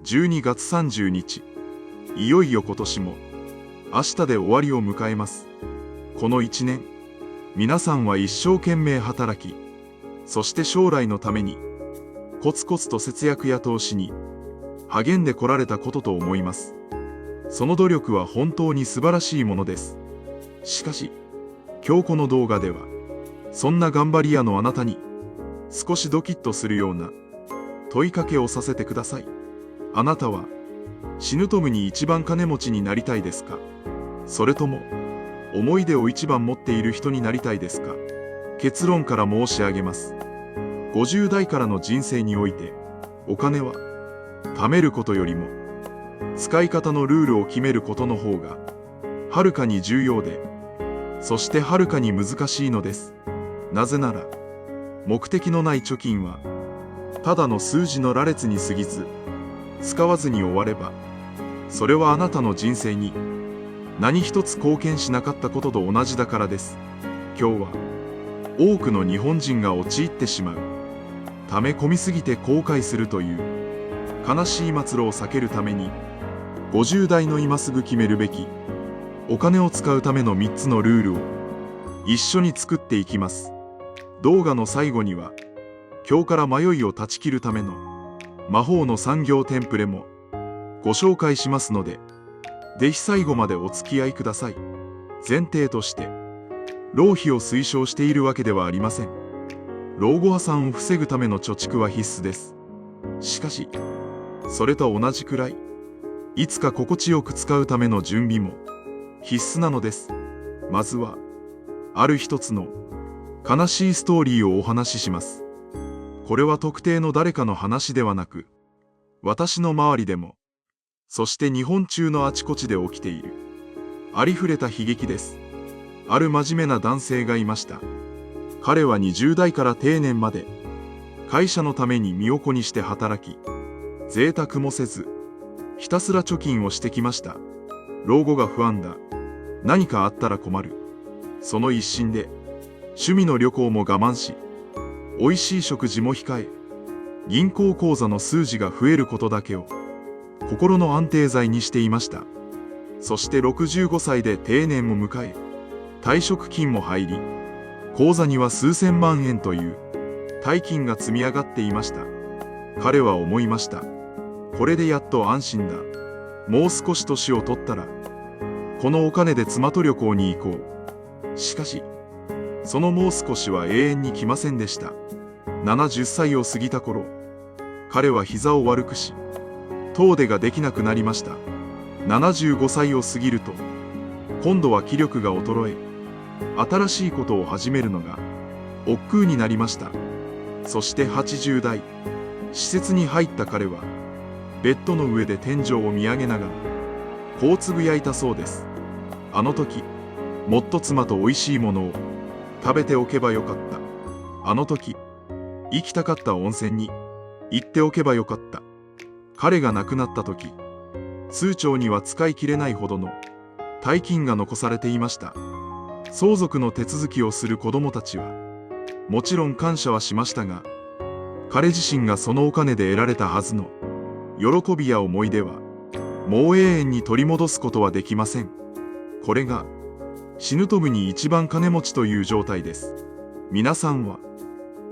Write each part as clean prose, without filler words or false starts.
12月30日。いよいよ今年も明日で終わりを迎えます。この1年、皆さんは一生懸命働き、そして将来のためにコツコツと節約や投資に励んでこられたことと思います。その努力は本当に素晴らしいものです。しかし、今日この動画では、そんな頑張り屋のあなたに少しドキッとするような問いかけをさせてください。あなたは死ぬとむに一番金持ちになりたいですか？それとも思い出を一番持っている人になりたいですか？結論から申し上げます。50代からの人生において、お金は貯めることよりも使い方のルールを決めることの方がはるかに重要で、そしてはるかに難しいのです。なぜなら、目的のない貯金はただの数字の羅列に過ぎず、使わずに終われば、それはあなたの人生に何一つ貢献しなかったことと同じだからです。今日は多くの日本人が陥ってしまう、溜め込みすぎて後悔するという悲しい末路を避けるために、50代の今すぐ決めるべきお金を使うための3つのルールを一緒に作っていきます。動画の最後には、今日から迷いを断ち切るための魔法の3行テンプレもご紹介しますので、ぜひ最後までお付き合いください。前提として、浪費を推奨しているわけではありません。老後破産を防ぐための貯蓄は必須です。しかし、それと同じくらい、いつか心地よく使うための準備も必須なのです。まずは、ある一つの悲しいストーリーをお話しします。これは特定の誰かの話ではなく、私の周りでも、そして日本中のあちこちで起きている、ありふれた悲劇です。ある真面目な男性がいました。彼は20代から定年まで、会社のために身を粉にして働き、贅沢もせず、ひたすら貯金をしてきました。老後が不安だ。何かあったら困る。その一心で、趣味の旅行も我慢し、美味しい食事も控え、銀行口座の数字が増えることだけを心の安定剤にしていました。そして65歳で定年を迎え、退職金も入り、口座には数千万円という大金が積み上がっていました。彼は思いました。これでやっと安心だ。もう少し年を取ったら、このお金で妻と旅行に行こう。しかし、そのもう少しは永遠に来ませんでした。70歳を過ぎた頃、彼は膝を悪くし、遠出ができなくなりました。75歳を過ぎると、今度は気力が衰え、新しいことを始めるのが億劫になりました。そして80代、施設に入った彼は、ベッドの上で天井を見上げながら、こうつぶやいたそうです。あの時、もっと妻と美味しいものを食べておけばよかった。あの時、行きたかった温泉に行っておけばよかった。彼が亡くなった時、通帳には使い切れないほどの大金が残されていました。相続の手続きをする子供たちは、もちろん感謝はしましたが、彼自身がそのお金で得られたはずの喜びや思い出は、もう永遠に取り戻すことはできません。これが、死ぬとむに一番金持ちという状態です。皆さんは、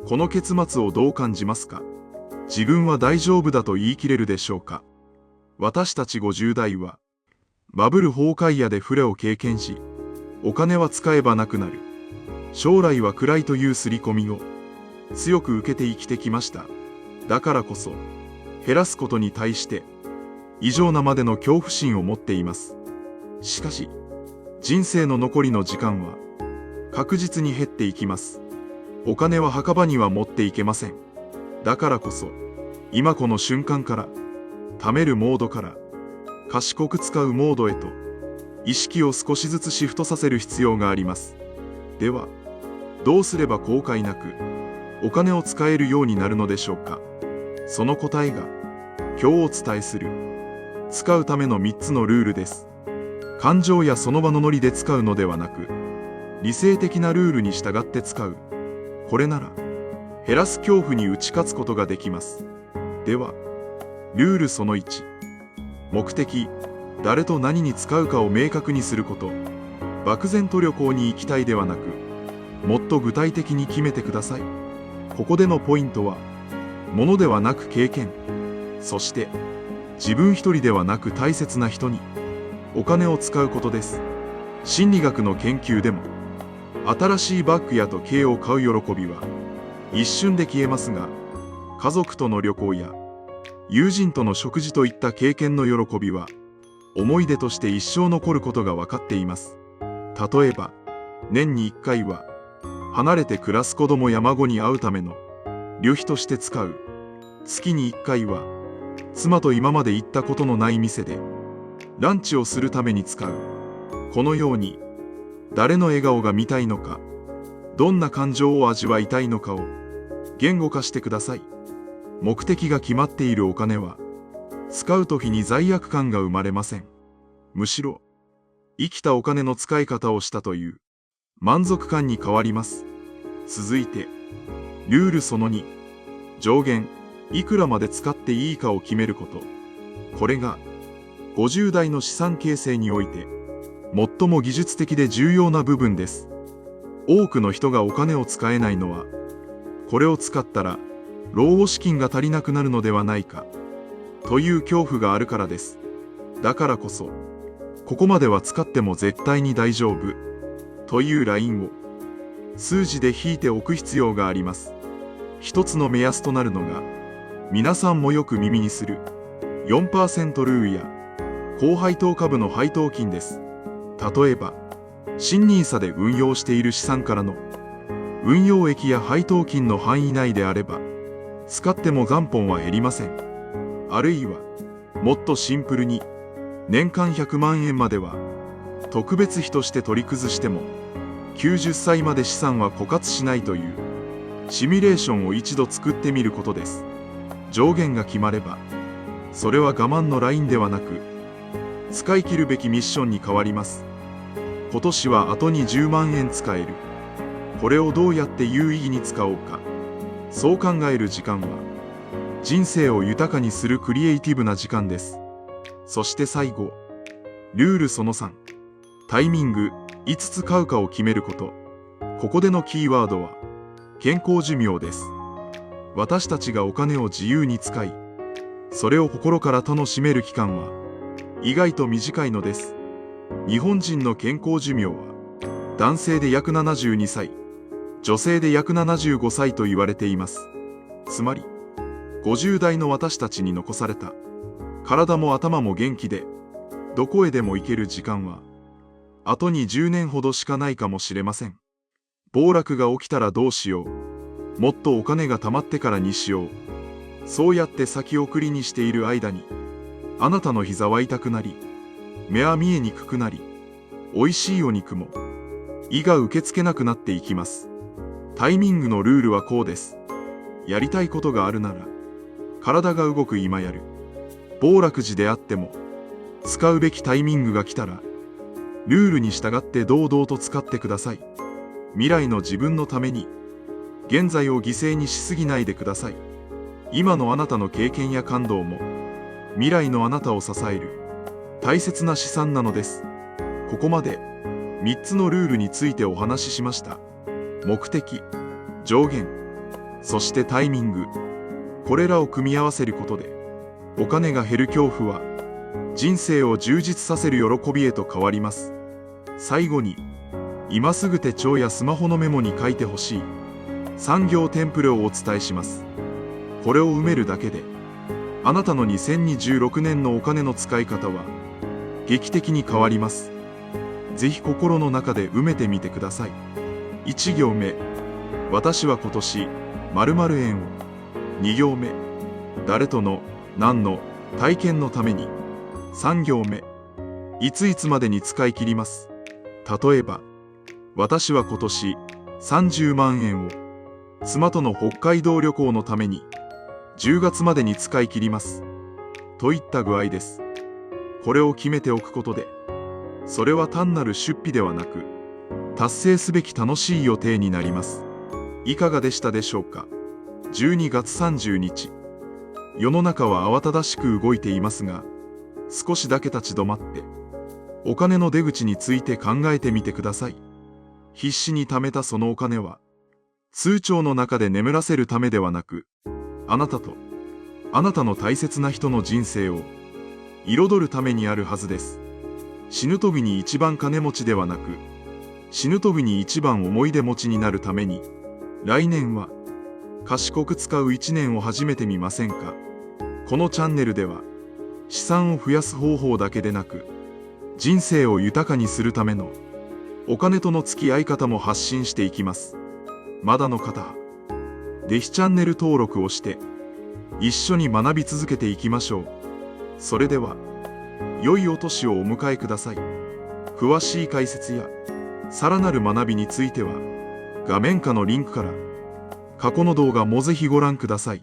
この結末をどう感じますか？自分は大丈夫だと言い切れるでしょうか？私たち50代は、バブル崩壊やデフレを経験し、お金は使えばなくなる。将来は暗いという刷り込みを強く受けて生きてきました。だからこそ、減らすことに対して、異常なまでの恐怖心を持っています。しかし、人生の残りの時間は確実に減っていきます。お金は墓場には持っていけません。だからこそ、今この瞬間から、貯めるモードから、賢く使うモードへと、意識を少しずつシフトさせる必要があります。では、どうすれば後悔なく、お金を使えるようになるのでしょうか。その答えが、今日お伝えする、使うための3つのルールです。感情やその場のノリで使うのではなく、理性的なルールに従って使う。これなら、減らす恐怖に打ち勝つことができます。では、ルールその1。目的、誰と何に使うかを明確にすること。漠然と旅行に行きたいではなく、もっと具体的に決めてください。ここでのポイントは、物ではなく経験、そして自分一人ではなく大切な人にお金を使うことです。心理学の研究でも、新しいバッグや時計を買う喜びは一瞬で消えますが、家族との旅行や友人との食事といった経験の喜びは思い出として一生残ることが分かっています。例えば、年に1回は離れて暮らす子供や孫に会うための旅費として使う。月に1回は妻と今まで行ったことのない店でランチをするために使う。このように誰の笑顔が見たいのか、どんな感情を味わいたいのかを言語化してください。目的が決まっているお金は使う時に罪悪感が生まれません。むしろ生きたお金の使い方をしたという満足感に変わります。続いてルールその2。上限、いくらまで使っていいかを決めること。これが50代の資産形成において最も技術的で重要な部分です。多くの人がお金を使えないのは、これを使ったら老後資金が足りなくなるのではないかという恐怖があるからです。だからこそ、ここまでは使っても絶対に大丈夫というラインを数字で引いておく必要があります。一つの目安となるのが、皆さんもよく耳にする 4% ルールや高配当株の配当金です。例えば、新NISAで運用している資産からの運用益や配当金の範囲内であれば、使っても元本は減りません。あるいは、もっとシンプルに、年間100万円までは特別費として取り崩しても、90歳まで資産は枯渇しないというシミュレーションを一度作ってみることです。上限が決まれば、それは我慢のラインではなく、使い切るべきミッションに変わります。今年はあとに10万円使える。これをどうやって有意義に使おうか。そう考える時間は、人生を豊かにするクリエイティブな時間です。そして最後、ルールその3。タイミング、いつ使うかを決めること。ここでのキーワードは、健康寿命です。私たちがお金を自由に使い、それを心から楽しめる期間は、意外と短いのです。日本人の健康寿命は、男性で約72歳、女性で約75歳と言われています。つまり、50代の私たちに残された、体も頭も元気で、どこへでも行ける時間は、あとに10年ほどしかないかもしれません。暴落が起きたらどうしよう。もっとお金が貯まってからにしよう。そうやって先送りにしている間に、あなたの膝は痛くなり、目は見えにくくなり、美味しいお肉も胃が受け付けなくなっていきます。タイミングのルールはこうです。やりたいことがあるなら、体が動く今やる。暴落時であっても、使うべきタイミングが来たら、ルールに従って堂々と使ってください。未来の自分のために、現在を犠牲にしすぎないでください。今のあなたの経験や感動も、未来のあなたを支える大切な資産なのです。ここまで3つのルールについてお話ししました。目的、上限、そしてタイミング。これらを組み合わせることで、お金が減る恐怖は人生を充実させる喜びへと変わります。最後に、今すぐ手帳やスマホのメモに書いてほしい産業テンプレをお伝えします。これを埋めるだけで、あなたの2026年のお金の使い方は劇的に変わります。ぜひ心の中で埋めてみてください。1行目、私は今年〇〇円を。2行目、誰との何の体験のために。3行目、いついつまでに使い切ります。例えば、私は今年30万円を妻との北海道旅行のために10月までに使い切ります。といった具合です。これを決めておくことで、それは単なる出費ではなく、達成すべき楽しい予定になります。いかがでしたでしょうか。12月30日。世の中は慌ただしく動いていますが、少しだけ立ち止まって、お金の出口について考えてみてください。必死に貯めたそのお金は、通帳の中で眠らせるためではなく、あなたと、あなたの大切な人の人生を、彩るためにあるはずです。死ぬ時に一番金持ちではなく、死ぬ時に一番思い出持ちになるために、来年は、賢く使う一年を始めてみませんか。このチャンネルでは、資産を増やす方法だけでなく、人生を豊かにするための、お金との付き合い方も発信していきます。まだの方は、ぜひチャンネル登録をして、一緒に学び続けていきましょう。それでは、良いお年をお迎えください。詳しい解説や、さらなる学びについては、画面下のリンクから、過去の動画もぜひご覧ください。